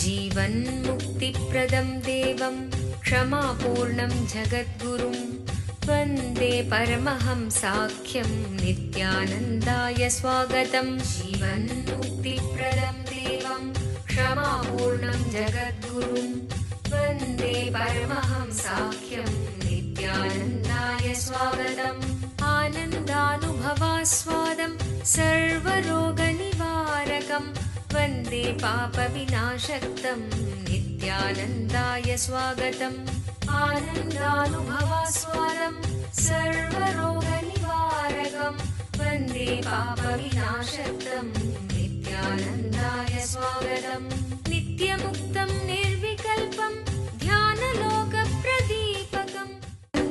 जीवन्मुक्तिप्रदं देवं क्षमापूर्णं जगद्गुरुं वन्दे परमहंसाख्यं नित्यानन्दाय स्वागतं। जीवन्मुक्तिप्रदं देवं क्षमापूर्णं जगद्गुरुं वन्दे परमहंसाख्यं नित्यानन्दाय स्वागतम्। आनन्दानुभवास्वादं सर्वरोगनिवारकं वन्दे पापविनाशक्तं नित्यानन्दाय स्वागतम्। आनन्दानुभवास्वादं सर्वरोगनिवारकं वन्दे पापविनाशक्तं नित्यानन्दाय स्वागतम्। नित्यमुक्तं निर्विकल्पं ध्यानलोकप्रदीपकम्।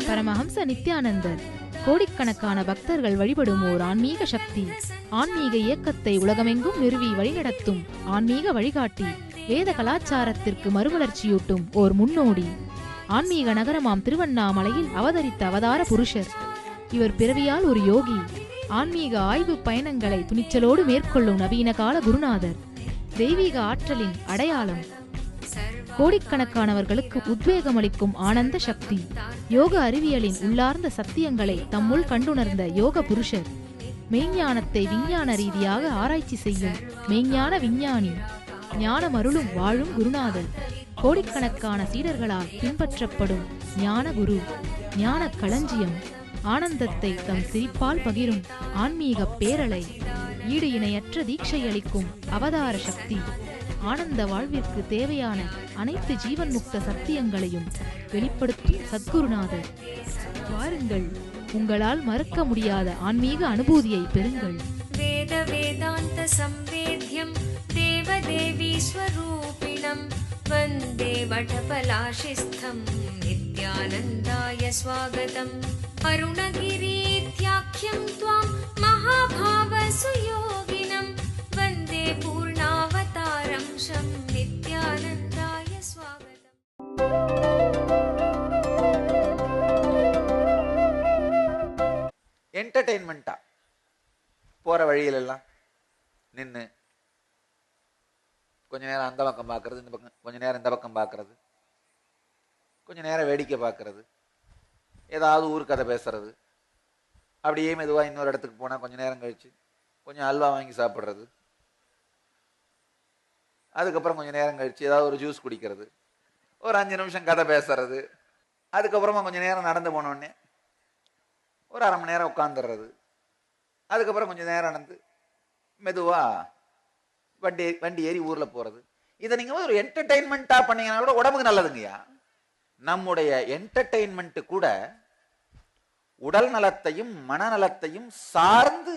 பரமஹம்ச நித்யானந்தர் கோடிக்கணக்கான பக்தர்கள் வழிபடும் ஓர் ஆன்மீக சக்தி. ஆன்மீக இயக்கத்தை உலகமெங்கும் நிறுவி வழிநடத்தும் ஆன்மீக வழிகாட்டி. வேத கலாச்சாரத்திற்கு மறுமலர்ச்சியூட்டும் ஓர் முன்னோடி. ஆன்மீக நகரமாம் திருவண்ணாமலையில் அவதரித்த அவதார புருஷர். இவர் பிறவியால் ஒரு யோகி. ஆன்மீக ஆய்வு பயணங்களை துணிச்சலோடு மேற்கொள்ளும் நவீன கால குருநாதர். தெய்வீக ஆற்றலின் அடையாளம். கோடிக்கணக்கானவர்களுக்கு உத்வேகம் அளிக்கும் ஆனந்த சக்தி. யோக அறிவியலின் உள்ளார்ந்த சத்தியங்களை தம்முள் கண்டுணர்ந்த யோக புருஷர். மெய்ஞானத்தை விஞ்ஞான ரீதியாக ஆராய்ச்சி செய்யும் மெய்ஞான விஞ்ஞானி. ஞானமருளும் வாழும் குருநாதர். கோடிக்கணக்கான சீடர்களால் பின்பற்றப்படும் ஞான குரு. ஞான களஞ்சியம். ஆனந்தத்தை தம் சிரிப்பால் பகிரும் ஆன்மீக பேரலை. ஈடு இணையற்ற தீட்சை அளிக்கும் அவதார சக்தி. ஆனந்த வாழ்விற்கு தேவையான அனைத்து ஜீவன் முக்த சத்தியங்களையும் வெளிப்படுத்தும் சத்குருநாதர். வாருங்கள், உங்களால் மறக்க முடியாத ஆன்மீக அனுபூதியை பெறுங்கள். வேத வேதாந்த சம்வேத்யம் தேவதேவி ஸ்வரூபிணம் வந்தே வடபலாசிஸ்தம் நித்யானந்தாய ஸ்வாகதம். அருணகிரீத்யாக்யம் த்வாம் மகாபாவ சுயோகினம் வந்தே பூர்ணாவதாரம் ஷம் நித்யானந்தாய ஸ்வாகதம். என்டர்டெயின்மெண்ட்டா போகிற வழியிலெல்லாம் நின்று கொஞ்ச நேரம் அந்த பக்கம் பார்க்கறது, இந்த பக்கம் கொஞ்ச நேரம் இந்த பக்கம் பார்க்கறது, கொஞ்ச நேரம் வேடிக்கை பார்க்கறது, ஏதாவது ஊர் கதை பேசுறது, அப்படியே மெதுவாக இன்னொரு இடத்துக்கு போனால் கொஞ்ச நேரம் கழிச்சு கொஞ்சம் அல்வா வாங்கி சாப்பிட்றது, அதுக்கப்புறம் கொஞ்சம் நேரம் கழிச்சு ஏதாவது ஒரு ஜூஸ் குடிக்கிறது, ஒரு 5 நிமிஷம் கதை பேசுறது, அதுக்கப்புறமா கொஞ்சம் நேரம் நடந்து போனோடனே ஒரு 1/2 மணி நேரம் உட்காந்துடுறது, அதுக்கப்புறம் கொஞ்சம் நேரம் நடந்து மெதுவாக வண்டி ஏறி ஊரில் போகிறது. இதை நீங்கள் ஒரு என்டர்டெயின்மெண்ட்டாக பண்ணீங்கன்னா கூட உடம்புக்கு நல்லதுங்கய்யா. நம்முடைய என்டர்டெயின்மெண்ட்டு கூட உடல் நலத்தையும் மனநலத்தையும் சார்ந்து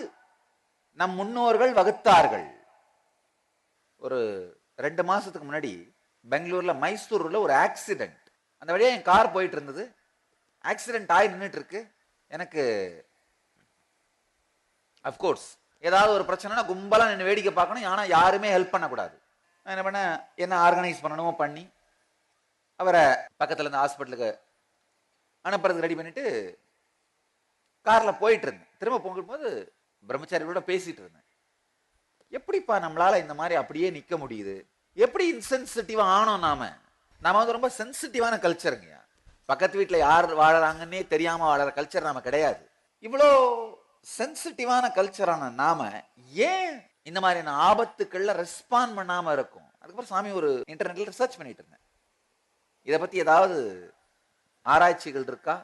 நம் முன்னோர்கள் வகுத்தார்கள். ஒரு 2 மாசத்துக்கு முன்னாடி பெங்களூர்ல மைசூர்ல ஒரு ஆக்சிடென்ட். அந்த வழியா என் கார் போயிட்டு இருந்தது. ஆக்சிடென்ட் ஆகி நின்றுட்டு இருக்கு. எனக்கு அஃப்கோர்ஸ் ஏதாவது ஒரு பிரச்சனைனா கும்பலா நின்று வேடிக்கை பார்க்கணும். ஆனால் யாருமே ஹெல்ப் பண்ணக்கூடாது. நான் என்ன பண்ண, என்ன ஆர்கனைஸ் பண்ணணுமோ பண்ணி அவரை பக்கத்துல இருந்து ஹாஸ்பிட்டலுக்கு அனுப்புறதுக்கு ரெடி பண்ணிட்டு கார்ல போயிட்டு இருந்தேன். திரும்ப போகும்போது பிரம்மச்சாரிகளோட பேசிட்டு இருந்தேன். எப்படிப்பா நம்மளால இந்த மாதிரி அப்படியே நிக்க முடியுது? எப்படி இன்சென்சிட்டிவா ஆனோம்? நாம வந்து ரொம்ப சென்சிட்டிவான கல்ச்சருங்க. பக்கத்து வீட்டுல யார் வாழறாங்கன்னே தெரியாம வாழற கல்ச்சர் நாம கிடையாது. இவ்வளோ சென்சிட்டிவான கல்ச்சரான நாம ஏன் இந்த மாதிரியான ஆபத்துக்கள்ல ரெஸ்பாண்ட் பண்ணாம இருக்கும்? அதுக்கப்புறம் சாமி ஒரு இன்டர்நெட்ல ரிசர்ச் பண்ணிட்டு இருந்தேன். இதை பத்தி ஏதாவது ஆராய்ச்சிகள் இருக்கா,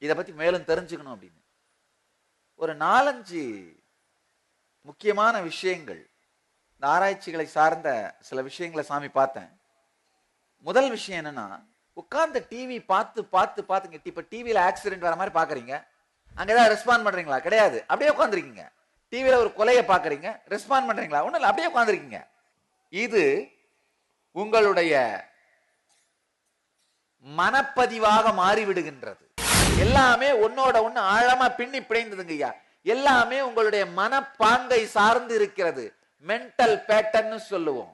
இதை பத்தி மேலும் தெரிஞ்சுக்கணும் அப்படின்னு ஒரு 4-5 முக்கியமான விஷயங்கள், இந்த ஆராய்ச்சிகளை சார்ந்த சில விஷயங்களை சாமி பார்த்தேன். முதல் விஷயம் என்னன்னா, உட்கார்ந்த டிவி பார்த்து பார்த்து பார்த்துங்க. இப்ப டிவியில ஆக்சிடென்ட் வர மாதிரி பாக்குறீங்க, அங்க ஏதாவது ரெஸ்பாண்ட் பண்றீங்களா? கிடையாது. அப்படியே உட்காந்துருக்கீங்க. டிவியில ஒரு கொலையை பாக்குறீங்க, ரெஸ்பாண்ட் பண்றீங்களா? ஒண்ணு இல்லை, அப்படியே உட்காந்துருக்கீங்க. இது உங்களுடைய மனப்பதிவாக மாறிவிடுகின்றது. எல்லாமே ஒன்னோட ஒண்ணு ஆழமா பின்னி பிணைந்ததுங்கய்யா. எல்லாமே உங்களுடைய மனப்பாங்கை சார்ந்து இருக்கிறது. மென்டல் பேட்டர்ன் சொல்லுவோம்.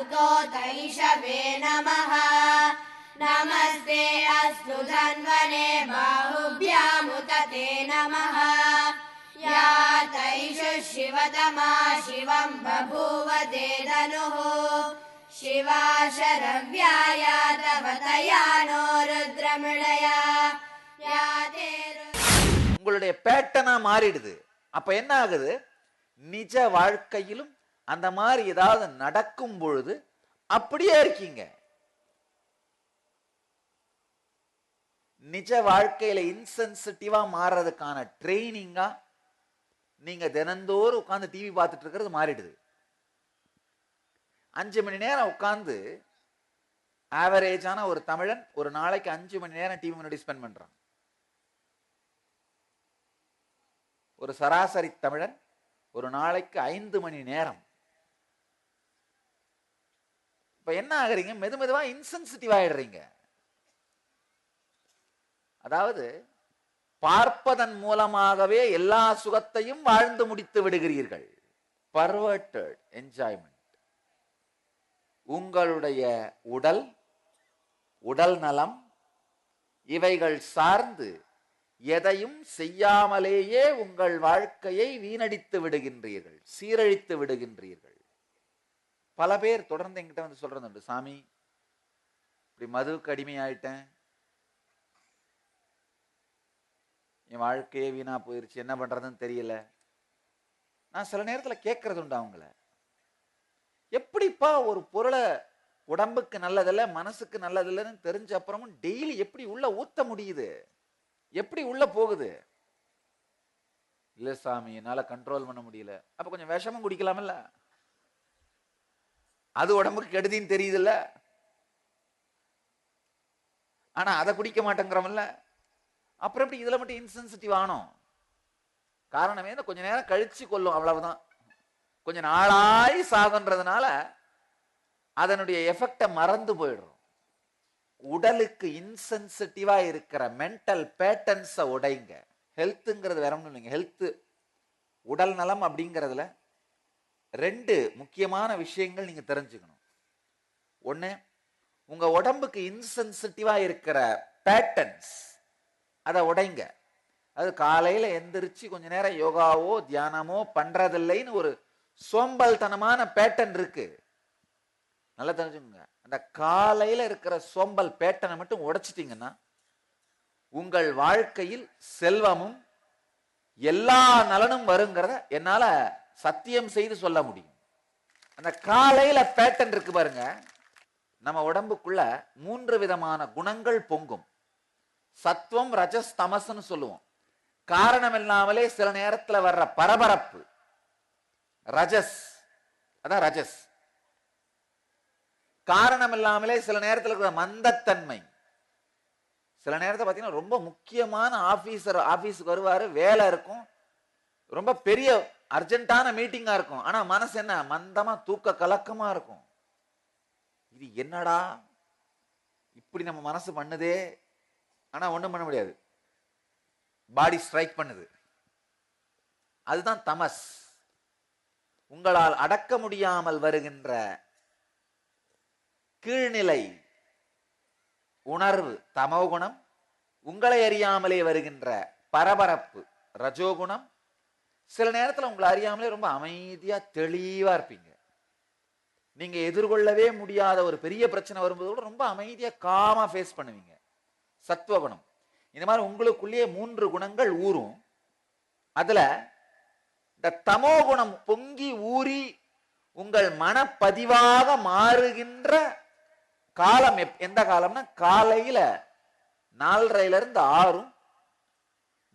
सुतोतैषवे नमः नमस्ते अस्तु धन्वने बाहुभ्यामुत ते नमः या तैषु शिवतमा शिवं बभूव ते धनुः शिवा शरव्याया तव तया नो रुद्रमृळया या ते உங்களுடைய பேட்டர்னா மாறிடுது. அப்ப என்ன ஆகுது, நிஜ வாழ்க்கையிலும் அந்த மாதிரி ஏதாவது நடக்கும் பொழுது அப்படியே இருக்கீங்க. நிஜ வாழ்க்கையில இன்சென்சிட்டிவா மாறுறதுக்கான ட்ரைனிங்கா நீங்க தினந்தோறும் உட்கார்ந்து டிவி பார்த்துட்டு இருக்கிறது மாறிடுது. 5 மணி நேரம் உட்கார்ந்து ஆவரேஜான ஒரு தமிழன் ஒரு நாளைக்கு 5 மணி நேரம் டிவி முன்னாடி ஸ்பெண்ட் பண்றான். ஒரு சராசரி தமிழன் ஒரு நாளைக்கு 5 மணி நேரம். இப்ப என்ன ஆகுறீங்க, மெதுவா இன்சென்சிட்டிவ் ஆயிடுறீங்க. அதாவது பார்ப்பதன் மூலமாகவே எல்லா சுகத்தையும் வாழ்ந்து முடித்து விடுகிறீர்கள். Perverted enjoyment. உங்களுடைய உடல் நலம் இவைகள் சார்ந்து எதையும் செய்யாமலேயே உங்கள் வாழ்க்கையை வீணடித்து விடுகின்றீர்கள், சீரழித்து விடுகின்றீர்கள். பல பேர் தொடர்ந்து என்கிட்ட வந்து சொல்றது உண்டு, சாமி இப்படி மதுவுக்கு அடிமையாயிட்டேன், என் வாழ்க்கையே வீணா போயிருச்சு, என்ன பண்றதுன்னு தெரியல. நான் சில நேரத்துல கேட்கறது உண்டு அவங்கள, எப்படிப்பா ஒரு பொருளை உடம்புக்கு நல்லதில்லை மனசுக்கு நல்லதில்லைன்னு தெரிஞ்ச அப்புறமும் டெய்லி எப்படி உள்ள ஊத்த முடியுது, எப்படி உள்ள போகுது? இல்ல சாமி என்னால கண்ட்ரோல் பண்ண முடியல. அப்ப கொஞ்சம் விஷமும் குடிக்கலாமல்ல, அது உடம்புக்கு கெடுதின்னு தெரியுதுல்ல. ஆனா அதை குடிக்க மாட்டேங்கிறோம்ல. அப்புறம் எப்படி இதுல மட்டும் இன்சென்சிட்டிவ் ஆனோம்? காரணமே கொஞ்ச நேரம் கழிச்சு கொள்ளும், அவ்வளவுதான். கொஞ்ச நாளாய் சாகுன்றதுனால அதனுடைய எஃபெக்டை மறந்து போயிடுறோம். உடலுக்கு இன்சென்சிட்டிவா இருக்கிற மென்டல் பேட்டர்ன்ஸை உடைங்க. ஹெல்த்துங்கிறது வேற ஒன்றும் இல்லைங்க. ஹெல்த் உடல் நலம் அப்படிங்கிறதுல 2 முக்கியமான விஷயங்கள் நீங்க தெரிஞ்சுக்கணும். ஒண்ணு, உங்க உடம்புக்கு இன்சென்சிட்டிவா இருக்கிற பேட்டர்ன்ஸ் அதை உடைங்க. அது காலையில எந்திரிச்சு கொஞ்ச நேரம் யோகாவோ தியானமோ பண்றதில்லைன்னு ஒரு சோம்பல்தனமான பேட்டர்ன் இருக்கு, நல்லா தெரிஞ்சுக்கோங்க. அந்த காலையில இருக்கிற சோம்பல் பேட்டனை மட்டும் உடைச்சிட்டீங்கன்னா உங்கள் வாழ்க்கையில் செல்வமும் எல்லா நலனும் வருங்கிறத என்னால சத்தியம் செய்து சொல்ல முடியும். அந்த காலையில பேட்டர்ன் இருக்கு பாருங்க, நம்ம உடம்புக்குள்ள 3 விதமான குணங்கள் பொங்கும். சத்துவம், ரஜஸ், தமஸ்னு சொல்லுவோம். காரணம் இல்லாமலே சில நேரத்துல வர்ற பரபரப்பு ரஜஸ், அதான் ரஜஸ். காரணம் இல்லாமலே சில நேரத்தில் இருக்கிற மந்தத்தன்மை. சில நேரத்தில் பார்த்தீங்கன்னா ரொம்ப முக்கியமான ஆபீஸுக்கு வருவாரு, வேலை இருக்கும், ரொம்ப பெரிய அர்ஜென்ட்டான மீட்டிங்கா இருக்கும், ஆனா மனசு என்ன மந்தமா தூக்க கலக்கமா இருக்கும். இது என்னடா இப்படி நம்ம மனசு பண்ணுதே, ஆனா ஒண்ணும் பண்ண முடியாது, பாடி ஸ்ட்ரைக் பண்ணுது. அதுதான் தமஸ். உங்களால் அடக்க முடியாமல் வருகின்ற கீழ்நிலை உணர்வு தமோகுணம், உங்களை அறியாமலே வருகின்ற பரபரப்பு ரஜோகுணம். சில நேரத்தில் உங்களை அறியாமலே ரொம்ப அமைதியா தெளிவா இருப்பீங்க. நீங்க எதிர்கொள்ளவே முடியாத ஒரு பெரிய பிரச்சனை வரும்போது கூட ரொம்ப அமைதியா காமா ஃபேஸ் பண்ணுவீங்க, சத்துவகுணம். இந்த மாதிரி உங்களுக்குள்ளேயே 3 குணங்கள் ஊறும். அதுல இந்த தமோ குணம் பொங்கி ஊறி உங்கள் மனப்பதிவாக மாறுகின்ற காலம் எந்த காலம்னா காலையில 4:30 இருந்து 6,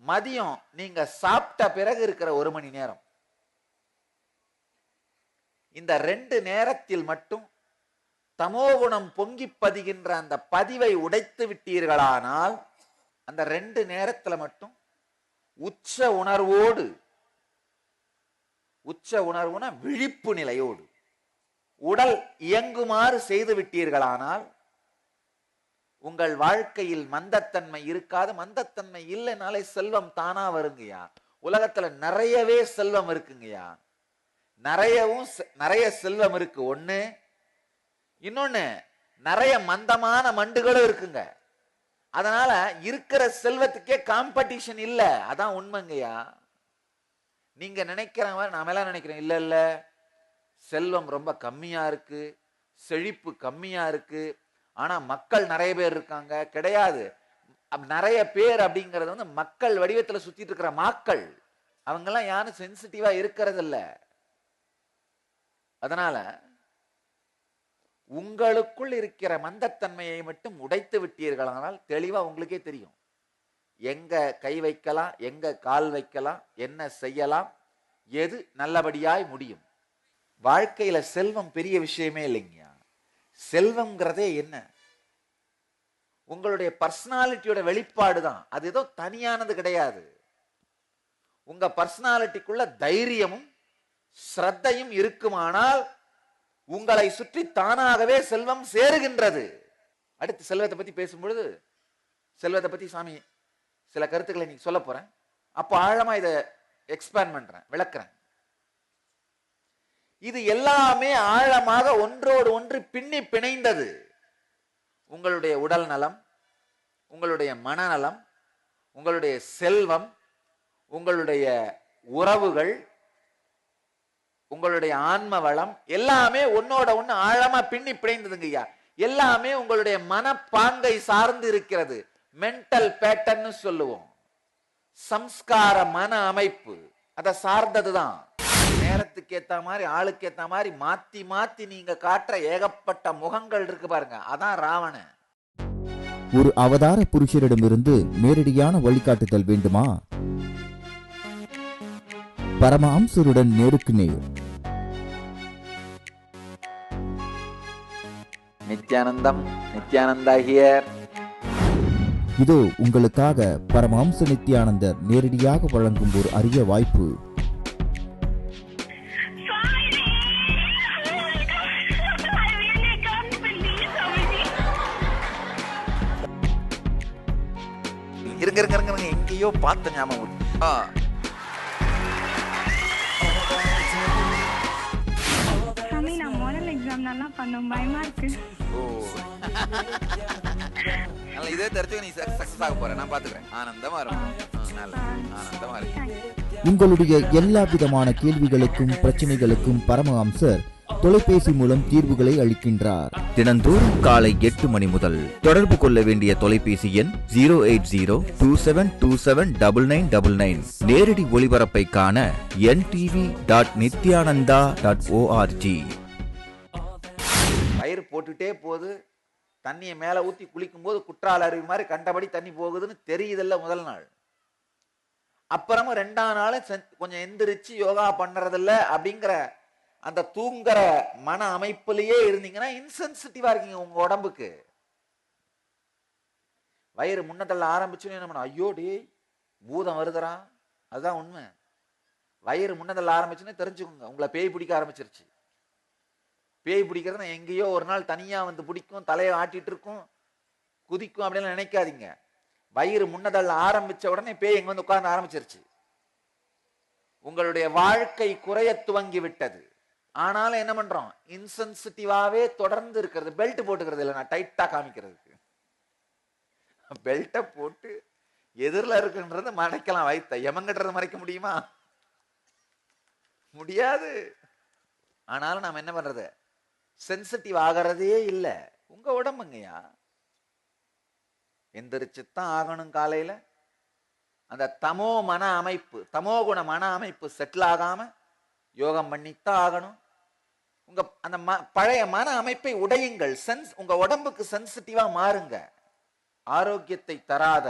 மதியம் நீங்க சாப்பிட்ட பிறகு இருக்கிற 1 மணி நேரம். இந்த 2 நேரத்தில் மட்டும் தமோகுணம் பொங்கி பதிகின்ற அந்த பதிவை உடைத்து விட்டீர்களானால், அந்த 2 நேரத்துல மட்டும் உச்ச உணர்வுனா விழிப்பு நிலையோடு உடல் இயங்குமாறு செய்து விட்டீர்களானால் உங்கள் வாழ்க்கையில் மந்தத்தன்மை இருக்காது. மந்தத்தன்மை இல்லைனாலே செல்வம் தானா வருங்கய்யா. உலகத்துல நிறையவே செல்வம் இருக்குங்கய்யா, நிறைய செல்வம் இருக்கு. ஒண்ணு இன்னொன்னு, நிறைய மந்தமான மண்டுகளும் இருக்குங்க. அதனால இருக்கிற செல்வத்துக்கே காம்படிஷன் இல்ல. அதான் உண்மைங்கய்யா. நீங்க நினைக்கிற மாதிரி நாம எல்லாம் நினைக்கிறோம், இல்ல இல்ல செல்வம் ரொம்ப கம்மியா இருக்கு, செழிப்பு கம்மியா இருக்கு, ஆனா மக்கள் நிறைய பேர் இருக்காங்க. கிடையாது. நிறைய பேர் அப்படிங்கிறது வந்து மக்கள் வடிவத்துல சுத்திட்டு இருக்கிற மாக்கள். அவங்கெல்லாம் யாரும் சென்சிட்டிவா இருக்கிறது இல்ல. அதனால உங்களுக்குள் இருக்கிற மந்தத்தன்மையை மட்டும் உடைத்து விட்டீர்களானால் தெளிவா உங்களுக்கே தெரியும் எங்க கை வைக்கலாம், எங்க கால் வைக்கலாம், என்ன செய்யலாம், எது நல்லபடியாய் முடியும். வாழ்க்கையில செல்வம் பெரிய விஷயமே இல்லைங்க. செல்வம்ங்கிறதே என்ன? உங்களுடைய பர்சனாலிட்டியோட வெளிப்பாடு தான். அது ஏதோ தனியானது கிடையாது. உங்க பர்சனாலிட்டிக்குள்ள தைரியமும் ஸ்ரத்தையும் இருக்குமானால் உங்களை சுற்றி தானாகவே செல்வம் சேருகின்றது. அடுத்து செல்வத்தை பத்தி பேசும்பொழுது, செல்வத்தை பத்தி சாமி சில கருத்துக்களை நீங்க சொல்ல போறேன். அப்போ ஆழமா இதை எக்ஸ்பேண்ட் பண்றேன், விளக்குறேன். இது எல்லாமே ஆழமாக ஒன்றோடு ஒன்று பின்னி பிணைந்தது. உங்களுடைய உடல் நலம், உங்களுடைய மனநலம், உங்களுடைய செல்வம், உங்களுடைய உறவுகள், உங்களுடைய ஆன்ம வளம் எல்லாமே ஒன்னோட ஒண்ணு ஆழமா பின்னி பிணைந்ததுங்கய்யா. எல்லாமே உங்களுடைய மனப்பாங்கை சார்ந்து இருக்கிறது. மென்டல் பேட்டர்ன் சொல்லுவோம். சம்ஸ்கார மன அமைப்பு அதை சார்ந்ததுதான். நேரத்துக்கு ஏத்த மாதிரி, ஆளுக்கு ஏத்த மாதிரி மாத்தி மாத்தி நீங்க காட்டுற ஏகப்பட்ட முகங்கள் இருக்கு பாருங்க, அதான் ராவணன். ஒரு அவதார புருஷரிடமிருந்து நேரடியான வழிகாட்டுதல் வேண்டுமா? பரமஹம்சருடன் நேருக்கு நேர். நித்யானந்தம், நித்யானந்தா ஹியர். இதோ உங்களுக்காக பரமஹம்ச நித்யானந்தர் நேரடியாக வழங்கும் ஒரு அரிய வாய்ப்பு. இருங்க இருங்க இருங்க, எங்கேயோ பார்த்த ஞாபகம். நான் மாடல் எக்ஸாம் நல்லா பண்ணோம், பயமா இருக்கு. இதே தெரிஞ்சு நீ சக்சஸ் ஆக போற, நான் பாத்துக்கிறேன். ஆனந்தமா இருக்கும், ஆனந்தமா இருக்கு. உங்களுடைய எல்லா விதமான கேள்விகளுக்கும் பிரச்சனைகளுக்கும் பரமஹம்சர் தொலைபேசி மூலம் தீர்வுகளை அளிக்கின்றார். தினந்தோறும் காலை 8 மணி முதல். தொடர்பு கொள்ள வேண்டிய தொலைபேசி எண் 08027279999. நேரடி ஒளிபரப்பை காண ntv.nithyananda.org. பயிர் போட்டுட்டே போகுது, தண்ணியை மேல ஊத்தி குளிக்கும் போது குற்றால அருவி மாதிரி கண்டபடி தண்ணி போகுதுன்னு தெரியுதில்ல முதல் நாள். அப்புறமா 2ஆம் நாள் கொஞ்சம் எந்திரிச்சு யோகா பண்றதில்ல அப்படிங்கிற அந்த தூங்குற மன அமைப்பிலேயே இருந்தீங்கன்னா இன்சென்சிட்டிவா இருக்கீங்க உங்க உடம்புக்கு. வயிறு முன்னதல்ல ஆரம்பிச்சுன்னு என்ன பண்ண, ஐயோ டே பூதம் வருதுறா, அதுதான் உண்மை. வயிறு முன்னதல்ல ஆரம்பிச்சுன்னு தெரிஞ்சுக்கோங்க, உங்களை பேய் பிடிக்க ஆரம்பிச்சிருச்சு. பேய் பிடிக்கிறது எங்கேயோ ஒரு நாள் தனியா வந்து பிடிக்கும், தலையை ஆட்டிட்டு இருக்கும், குதிக்கும் அப்படின்னு நினைக்காதீங்க. வயிறு முன்னதல்ல ஆரம்பிச்ச உடனே பேய் எங்க வந்து உட்கார்ந்து ஆரம்பிச்சிருச்சு. உங்களுடைய வாழ்க்கை குறைய துவங்கி விட்டது. ஆனாலும் என்ன பண்றோம், இன்சென்சிட்டிவாவே தொடர்ந்து இருக்கிறது. பெல்ட் போட்டுக்கிறது இல்லை, நான் டைட்டா காமிக்கிறதுக்கு. பெல்ட்டை போட்டு எதிரில் இருக்குன்றது மறைக்கலாம், வைத்த எமங்கட்டுறது மறைக்க முடியுமா? முடியாது. ஆனாலும் நாம என்ன பண்றது, சென்சிட்டிவ் ஆகிறதே இல்லை. உங்க உடம்புங்கய்யா, எந்திரிச்சுத்தான் ஆகணும். காலையில அந்த தமோ மன அமைப்பு, தமோ குண மன அமைப்பு செட்டில் ஆகாம யோகம் பண்ணித்தான் ஆகணும். உங்க அந்த பழைய மன அமைப்பை உடையுங்கள். உங்க உடம்புக்கு சென்சிட்டிவா மாறுங்க. ஆரோக்கியத்தை தராத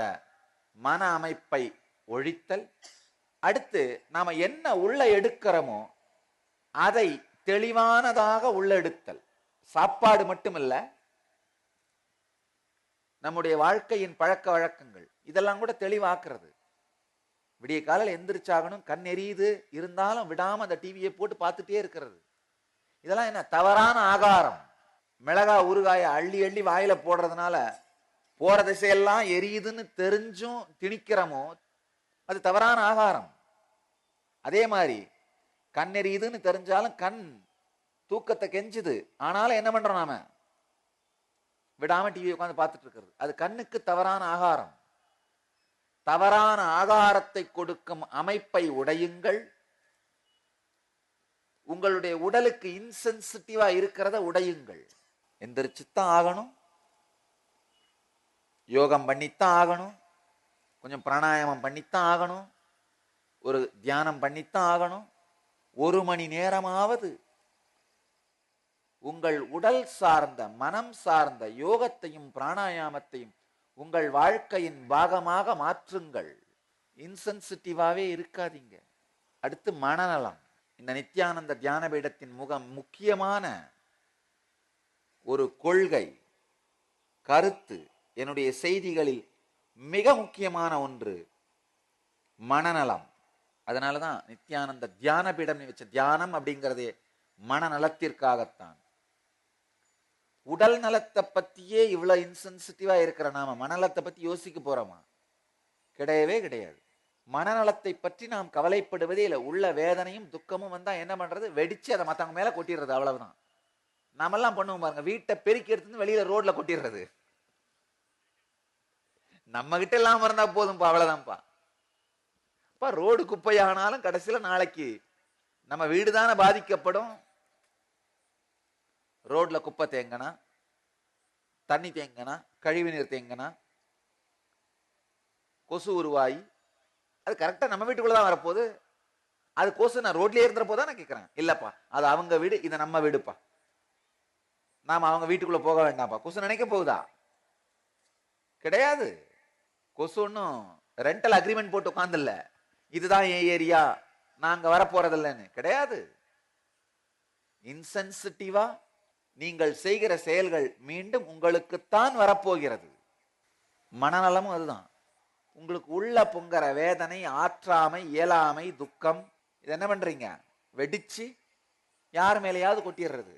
மன அமைப்பை ஒழித்தல். அடுத்து நாம என்ன உள்ள எடுக்கிறோமோ அதை தெளிவானதாக உள்ள எடுத்தல். சாப்பாடு மட்டுமில்ல, நம்முடைய வாழ்க்கையின் பழக்க வழக்கங்கள் இதெல்லாம் கூட தெளிவாக்குறது. விடிய காலையில் எந்திரிச்சாகணும், கண் எரியுது, இருந்தாலும் விடாம அந்த டிவியை போட்டு பார்த்துட்டே இருக்கிறது. இதெல்லாம் என்ன தவறான ஆகாரம். மிளகா ஊறுகாய அள்ளி அள்ளி வாயில போடுறதுனால போற திசையெல்லாம் எரியுதுன்னு தெரிஞ்சும் திணிக்கிறோமோ அது தவறான ஆகாரம். அதே மாதிரி கண் எரியுதுன்னு தெரிஞ்சாலும் கண் தூக்கத்தை கெஞ்சுது, ஆனாலும் என்ன பண்றோம், நாம விடாம டிவி உட்காந்து பார்த்துட்டு இருக்கிறது. அது கண்ணுக்கு தவறான ஆகாரம். தவறான ஆகாரத்தை கொடுக்கும் அமைப்பை உடையுங்கள். உங்களுடைய உடலுக்கு இன்சென்சிட்டிவா இருக்கிறத உடையுங்கள். எந்திரிச்சுத்தான் ஆகணும், யோகம் பண்ணித்தான் ஆகணும், கொஞ்சம் பிராணாயாமம் பண்ணித்தான் ஆகணும், ஒரு தியானம் பண்ணித்தான் ஆகணும். 1 மணி நேரமாவது உங்கள் உடல் சார்ந்த மனம் சார்ந்த யோகத்தையும் பிராணாயாமத்தையும் உங்கள் வாழ்க்கையின் பாகமாக மாற்றுங்கள். இன்சென்சிட்டிவாவே இருக்காதீங்க. அடுத்து மனநலம். இந்த நித்யானந்த தியான பீடத்தின் முக்கியமான ஒரு கொள்கை, கருத்து, என்னுடைய செய்திகளில் மிக முக்கியமான ஒன்று மனநலம். அதனாலதான் நித்யானந்த தியான பீடம் வச்ச தியானம் அப்படிங்கிறதே மனநலத்திற்காகத்தான். உடல் நலத்தை பத்தியே இவ்வளவு இன்சென்சிட்டிவா இருக்கிற நாம மனநலத்தை பத்தி யோசிக்க போறோமா? கிடையவே கிடையாது. மனநலத்தை பற்றி நாம் கவலைப்படுவதே இல்லை. உள்ள வேதனையும் துக்கமும் வந்தா என்ன பண்றது? வெடிச்சு அதை மத்தவங்க மேல கொட்டிடுறது, அவ்வளவுதான். நாமெல்லாம் பண்ணுவோம் பாருங்க, வீட்டை பெருக்கி எடுத்து வெளியில ரோட்ல கொட்டிடுறது. நம்ம கிட்ட எல்லாம் இருந்தா போதும்பா, அவ்வளவுதான்ப்பா. ரோடு குப்பையானாலும் கடைசியில நாளைக்கு நம்ம வீடு தானே பாதிக்கப்படும். ரோட்ல குப்பை தேங்கனா, தண்ணி தேங்கனா, கழிவு நீர் தேங்கனா, கொசு உருவாகி அது கரெக்டா நம்ம வீட்டுக்குள்ளதான் வரப்போகுது. அது கொசு நான் ரோட்லயே இருந்துற போதா நான் கேட்கிறேன். இல்லப்பா, அது அவங்க வீடு, இது நம்ம வீடுப்பா, நாம அவங்க வீட்டுக்குள்ள போக வேண்டாம்ப்பா. கொசு நினைக்க போகுதா? கிடையாது. கொசு ஒன்னும் ரெண்டல் அக்ரிமெண்ட் போட்டு உட்கார்ந்து இல்ல, இதுதான் என் ஏரியா, நாங்க வரப்போறதில்லைன்னு கிடையாது. இன்சென்சிட்டிவா நீங்கள் செய்கிற செயல்கள் மீண்டும் உங்களுக்குத்தான் வரப்போகிறது. மனநலமும் அதுதான். உங்களுக்கு உள்ள பொங்கற வேதனை, ஆற்றாமை, இயலாமை, துக்கம், இது என்ன பண்றீங்க? வெடிச்சு யார் மேலேயாவது கொட்டிடுறது.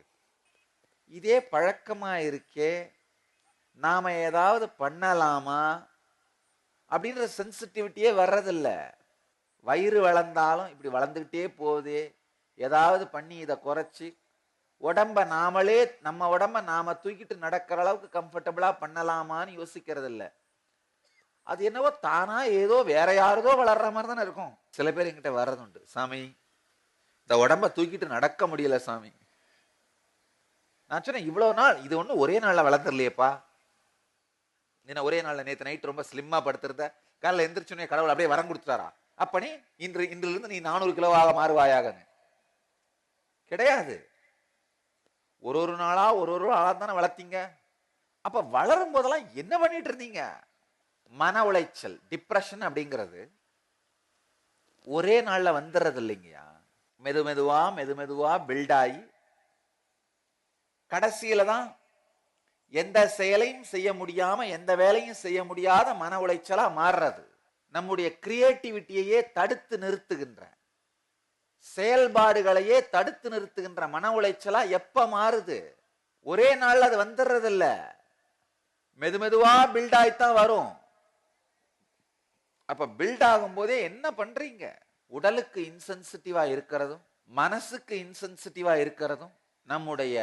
இதே பழக்கமா இருக்கே, நாம ஏதாவது பண்ணலாமா அப்படின்ற சென்சிட்டிவிட்டியே வர்றதில்ல. வயிறு வளர்ந்தாலும் இப்படி வளர்ந்துகிட்டே போகுதே, ஏதாவது பண்ணி இதை குறைச்சி உடம்ப நாமளே, நம்ம உடம்ப நாம தூக்கிட்டு நடக்கிற அளவுக்கு கம்ஃபர்டபுளா பண்ணலாமான்னு யோசிக்கிறது இல்லை. அது என்னவோ தானா ஏதோ வேற யாரதோ வளர்ற மாதிரி தானே இருக்கும். சில பேர் என்கிட்ட வர்றது உண்டு, சாமி இந்த உடம்ப தூக்கிட்டு நடக்க முடியல சாமி. நான் சொன்னேன், இவ்வளவு நாள் இது ஒண்ணு ஒரே நாள்ல வளர்ந்துடலையேப்பா. என்ன ஒரே நாள்ல நேற்று நைட் ரொம்ப ஸ்லிம்மா படுத்துருந்த, காலைல எந்திரிச்சுனே கடவுள் அப்படியே வரம் கொடுத்துட்டாரா, அப்பனே இன்றிலிருந்து நீ 400 கிலோவாக மாறுவாயாகன்னு? கிடையாது. ஒரு நாளா ஒரு ஆளா தானே வளர்த்தீங்க. அப்ப வளரும் போதெல்லாம் என்ன பண்ணிட்டு இருந்தீங்க? மன உளைச்சல், டிப்ரெஷன் அப்படிங்கிறது ஒரே நாள்ல வந்துடுறது இல்லைங்கயா. மெதுமெதுவா பில்ட் ஆகி கடைசியில தான் எந்த செயலையும் செய்ய முடியாம, எந்த வேலையும் செய்ய முடியாத மன உளைச்சலா மாறுறது. நம்முடைய கிரியேட்டிவிட்டியையே தடுத்து நிறுத்துகின்ற, செயல்பாடுகளையே தடுத்து நிறுத்துகின்ற மன உளைச்சலா எப்ப மாறுது? ஒரே நாள் அது வந்துடுறது இல்ல, மெதுமெதுவா பில்ட் ஆயித்தான் வரும். அப்ப பில்ட் ஆகும் போதே என்ன பண்றீங்க? உடலுக்கு இன்சென்சிட்டிவா இருக்கிறதும் மனசுக்கு இன்சென்சிட்டிவா இருக்கிறதும் நம்முடைய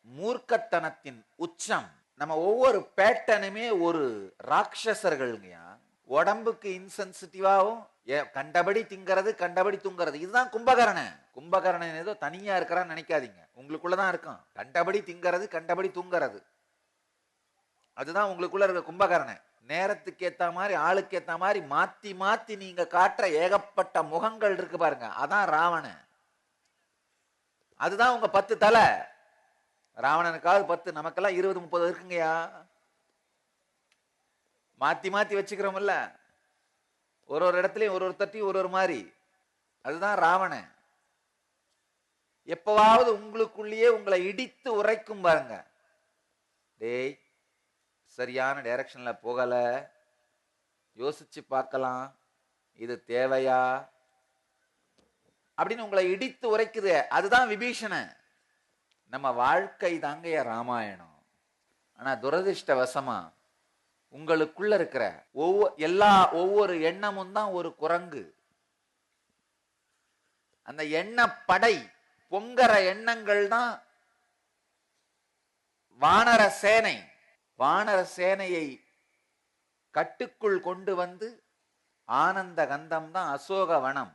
மூர்க்கத்தனத்தின் உச்சம். நம்ம ஒவ்வொரு பேட்டனுமே ஒரு ராட்சசர்கள்ங்கயா. உடம்புக்கு இன்சென்சிட்டிவாவும் கண்டபடி திங்கிறது, கண்டபடி தூங்குறது. இதுதான் கும்பகர்ணன். கும்பகர்ணன் ஏதோ தனியா இருக்கிறான்னு நினைக்காதீங்க, உங்களுக்குள்ளதான் இருக்கும். கண்டபடி திங்கிறது, கண்டபடி தூங்குறது, அதுதான் உங்களுக்குள்ள இருக்க கும்பகர்ணன். நேரத்துக்கு ஏத்த மாதிரி, ஆளுக்கு ஏத்த மாதிரி மாத்தி மாத்தி நீங்க காட்டுற ஏகப்பட்ட முகங்கள் இருக்கு பாருங்க, அதான் ராவணன். அதுதான் உங்க 10 தலை. ராவணனுக்காவது 10, நமக்கெல்லாம் 20-30 இருக்குங்கயா. மாத்தி மாத்தி வச்சுக்கிறோம்ல, ஒரு இடத்துலயும் ஒரு தட்டியும் ஒரு மாதிரி. அதுதான் ராவணன். எப்பவாவது உங்களுக்குள்ளேயே உங்களை இடித்து உரைக்கும் பாருங்க, டேய் சரியான டைரக்ஷன்ல போகல, யோசிச்சு பார்க்கலாம், இது தேவையா அப்படின்னு உங்களை இடித்து உரைக்குது. அதுதான் விபீஷணன். நம்ம வாழ்க்கை தாங்க ராமாயணம். ஆனா துரதிர்ஷ்டவசமா உங்களுக்குள்ள இருக்கிற ஒவ்வொரு எண்ணமும் தான் ஒரு குரங்கு. அந்த எண்ண படை, பொங்கற எண்ணங்கள் தான் வானர சேனை. வானர சேனையை கட்டுக்குள் கொண்டு வந்து ஆனந்த கந்தம் தான் அசோக வனம்.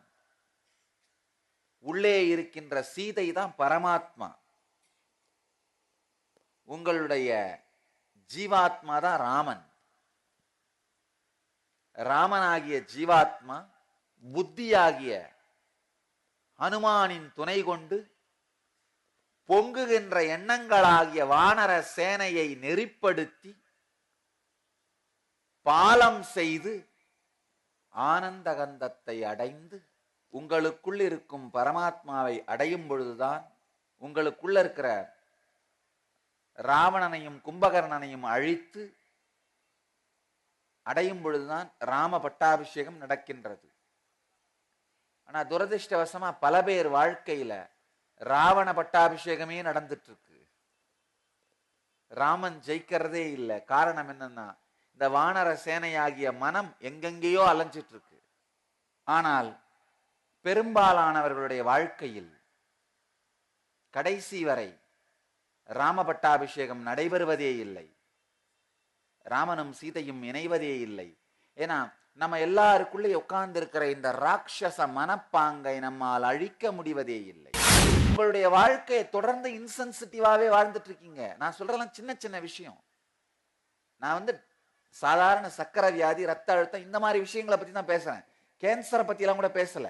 உள்ளே இருக்கின்ற சீதை தான் பரமாத்மா. உங்களுடைய ஜீவாத்மா தான் ராமன். ராமனாகிய ஜீவாத்மா புத்தியாகிய ஹனுமானின் துணை கொண்டு பொங்குகின்ற எண்ணங்களாகிய வானர சேனையை நெறிப்படுத்தி பாலம் செய்து ஆனந்த கந்தத்தை அடைந்து உங்களுக்குள் இருக்கும் பரமாத்மாவை அடையும் பொழுதுதான், உங்களுக்குள்ள இருக்கிற ராவணனையும் கும்பகர்ணனையும் அழித்து அடையும் பொழுதுதான் ராம பட்டாபிஷேகம் நடக்கின்றது. ஆனா துரதிருஷ்டவசமா பல பேர் வாழ்க்கையில ராவண பட்டாபிஷேகமே நடந்துட்டு இருக்கு. ராமன் ஜெயிக்கிறதே இல்லை. காரணம் என்னன்னா, இந்த வானர சேனையாகிய மனம் எங்கெங்கேயோ அலைஞ்சிட்டு இருக்கு. ஆனால் பெரும்பாலானவர்களுடைய வாழ்க்கையில் கடைசி வரை ராம பட்டாபிஷேகம் நடைபெறுவதே இல்லை. ராமனும் சீதையும் இணைவதே இல்லை. ஏன்னா நம்ம எல்லாருக்குள்ளே உட்கார்ந்து இருக்கிற இந்த ராட்சச மனப்பாங்கை நம்மால் அழிக்க முடிவதே இல்லை. உங்களுடைய வாழ்க்கையை தொடர்ந்து இன்சென்சிட்டிவாவே வாழ்ந்துட்டு இருக்கீங்க. நான் சொல்றதெல்லாம் சின்ன சின்ன விஷயம். நான் சாதாரண சக்கரை வியாதி, ரத்த அழுத்தம், இந்த மாதிரி விஷயங்களை பத்தி தான் பேசுறேன். கேன்சரை பத்தி எல்லாம் கூட பேசல.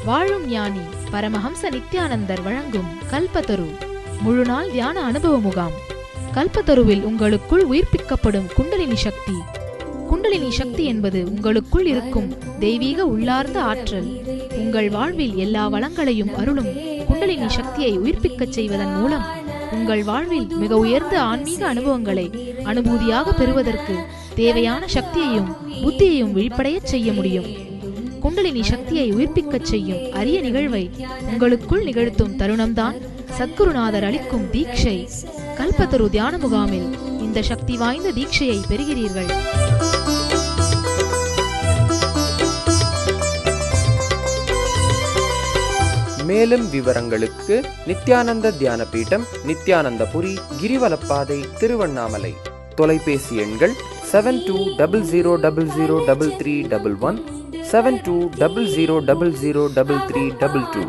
வாழும் ஞானி பரமஹம்ச நித்யானந்தர் வழங்கும் கல்பத்தரு முழுநாள் தியான அனுபவ முகாம். கல்பத்தருவில் உங்களுக்குள் உயிர்ப்பிக்கப்படும் குண்டலினி சக்தி. குண்டலினி சக்தி என்பது உங்களுக்குள் இருக்கும் தெய்வீக உள்ளார்ந்த ஆற்றல். உங்கள் வாழ்வில் எல்லா வளங்களையும் அருளும் குண்டலினி சக்தியை உயிர்ப்பிக்கச் செய்வதன் மூலம் உங்கள் வாழ்வில் மிக உயர்ந்த ஆன்மீக அனுபவங்களை அனுபூதியாக பெறுவதற்கு தேவையான சக்தியையும் புத்தியையும் விழிப்படையச் செய்ய முடியும். குண்டலினி சக்தியை உயிர்ப்பிக்கச் செய்யும் அரிய நிகழ்வை உங்களுக்குள் நிகழ்த்தும் தருணம்தான் சத்குருநாதர் அளிக்கும் தீட்சை. கல்பத்தரு தியான முகாமில் இந்த சக்தி வாய்ந்த தீட்சையை பெறுகிறீர்கள். மேலும் விவரங்களுக்கு நித்யானந்த தியான பீடம், நித்யானந்தபுரி, கிரிவலப்பாதை, திருவண்ணாமலை. தொலைபேசி எண்கள் 7200003311, 7200003322,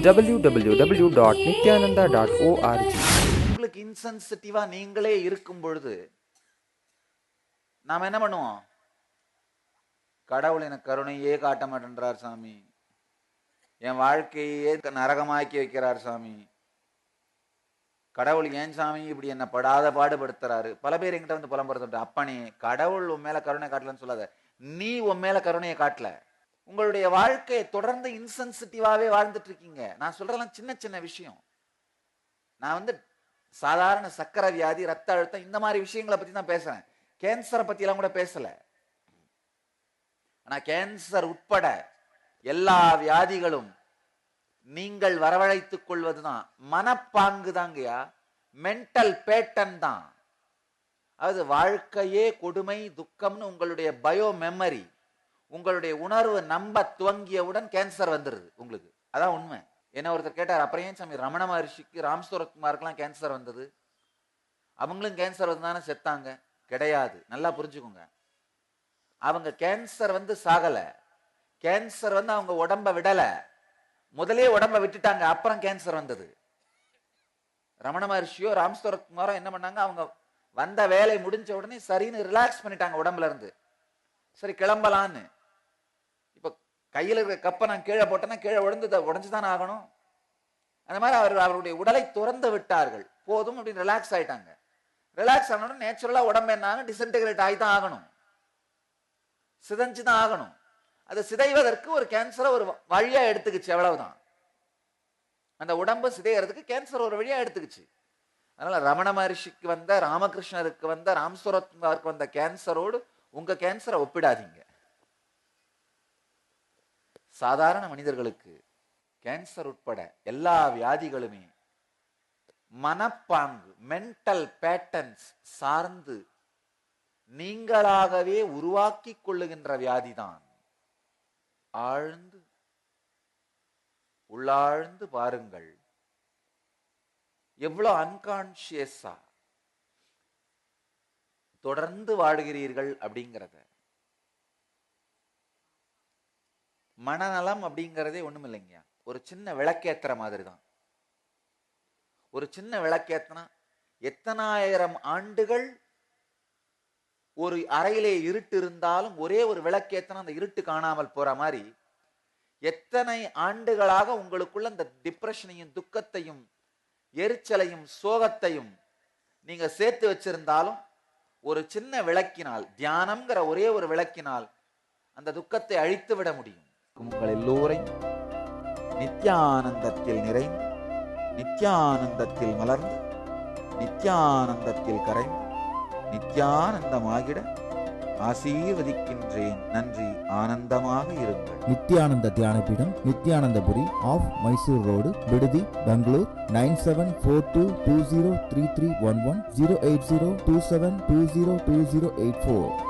www.nityananda.org. உங்களுக்கு இன்சென்சிட்டிவா நீங்களே இருக்கும் பொழுது நாம என்ன பண்ணுவோம்? கடவுள் எனக்கு கருணையே காட்ட மாட்டேன்றார் சாமி, என் வாழ்க்கையே நரகமாக்கி வைக்கிறார் சாமி, கடவுள் ஏன் சாமி இப்படி என்ன படாத பாடுபடுத்துறாரு. பல பேர் என்கிட்ட வந்து புலம்புறது. அப்பனே, கடவுள் உன் மேல கருணை காட்டலன்னு சொல்லாத, நீ உன் மேல கருணையை காட்டல. உங்களுடைய வாழ்க்கையை தொடர்ந்து இன்சென்சிட்டிவாவே வாழ்ந்துட்டு இருக்கீங்க. நான் சொல்றதெல்லாம் சின்ன சின்ன விஷயம். நான் சாதாரண சக்கரை வியாதி, ரத்த அழுத்தம், இந்த மாதிரி விஷயங்களை பத்தி தான் பேசுறேன். கேன்சரை பத்தி எல்லாம் கூட பேசல. ஆனா கேன்சர் உட்பட எல்லா வியாதிகளும் நீங்கள் வரவழைத்துக் கொள்வதுதான் மனப்பாங்கு தாங்கயா, மென்டல் பேட்டன் தான். அது வாழ்க்கையே கொடுமை, துக்கம்னு உங்களுடைய பயோ மெமரி, உங்களுடைய உணர்வு நம்ப துவங்கியவுடன் கேன்சர் வந்துருது உங்களுக்கு. அதான் உண்மை. என்ன ஒருத்தர் கேட்டார், அப்புறம் ஏன் சாமி ரமண மகர்ஷிக்கு, ராம் சரத்குமாருக்கெல்லாம் கேன்சர் வந்தது, அவங்களும் கேன்சர் வந்து தானே செத்தாங்க? கிடையாது. நல்லா புரிஞ்சுக்கோங்க. அவங்க கேன்சர் சாகல, கேன்சர் அவங்க உடம்ப விடல, முதலே உடம்ப விட்டுட்டாங்க, அப்புறம் கேன்சர் வந்தது. ரமண மகர்ஷியோ ராம் சரத்குமாரோ என்ன பண்ணாங்க, அவங்க வந்த வேலை முடிஞ்ச உடனே சரின்னு ரிலாக்ஸ் பண்ணிட்டாங்க உடம்புல இருந்து. சரி கிளம்பலான்னு. இப்ப கையில் இருக்கிற கப்பை நான் கீழே போட்டேன்னா கீழே உடஞ்சுதானே ஆகணும். அந்த மாதிரி அவருடைய உடலை துறந்து விட்டார்கள். போதும் அப்படின்னு ரிலாக்ஸ் ஆயிட்டாங்க. ரிலாக்ஸ் ஆன உடனே நேச்சுரலா உடம்பு என்ன ஆகும்? டிஸ்இன்டெகிரேட் ஆகி தான் ஆகணும், சிதைஞ்சுதான் ஆகணும். அது சிதைவதற்கு ஒரு கேன்சரை ஒரு வழியா எடுத்துக்கிச்சு, அவ்வளவுதான். அந்த உடம்பு சிதைகிறதுக்கு கேன்சர் ஒரு வழியா எடுத்துக்கிச்சு. அதனால ரமண மகர்ஷிக்கு வந்த, ராமகிருஷ்ணருக்கு வந்த, ராம் சரத்குமாருக்கு வந்த கேன்சரோடு உங்க கேன்சரை ஒப்பிடாதீங்க. சாதாரண மனிதர்களுக்கு கேன்சர் உட்பட எல்லா வியாதிகளுமே மனப்பாங்கு, மென்டல் பேட்டர்ன்ஸ் சார்ந்து நீங்களாகவே உருவாக்கி கொள்ளுகின்ற வியாதிதான். ஆழ்ந்து உள்ளாழ்ந்து பாருங்கள், எவ்வளவு அன்கான்சியஸா தொடர்ந்து வாடுகிறீர்கள் அப்படிங்கிறத. மனநலம் அப்படிங்கிறதே ஒண்ணும் இல்லைங்க, ஒரு சின்ன விளக்கேத்துற மாதிரி தான். ஒரு சின்ன விளக்கேத்தனா எத்தனாயிரம் ஆண்டுகள் ஒரு அறையிலே இருட்டு இருந்தாலும் ஒரே ஒரு விளக்கேத்தனா அந்த இருட்டு காணாமல் போற மாதிரி எத்தனை ஆண்டுகளாக உங்களுக்குள்ள இந்த டிப்ரெஷனையும் துக்கத்தையும் எரிச்சலையும் சோகத்தையும் நீங்க சேர்த்து வச்சிருந்தாலும் ஒரு சின்ன விளக்கினால், தியானம்ங்கிற ஒரே ஒரு விளக்கினால் அந்த துக்கத்தை அழித்து விட முடியும். உங்கள் எல்லோரையும் நித்யானந்தத்தில் நிறைந்து, நித்யானந்தத்தில் மலர்ந்து, நித்யானந்தத்தில் கரைந்து, நித்யானந்தமாகிட ஆசீர்வதிக்கின்றேன். நன்றி. ஆனந்தமாக இருங்கள். நித்யானந்த தியானபீடம், நித்யானந்தபுரி, ஆஃப் மைசூர் ரோடு, விடுதி, பெங்களூர். 9742203311, 08027202084.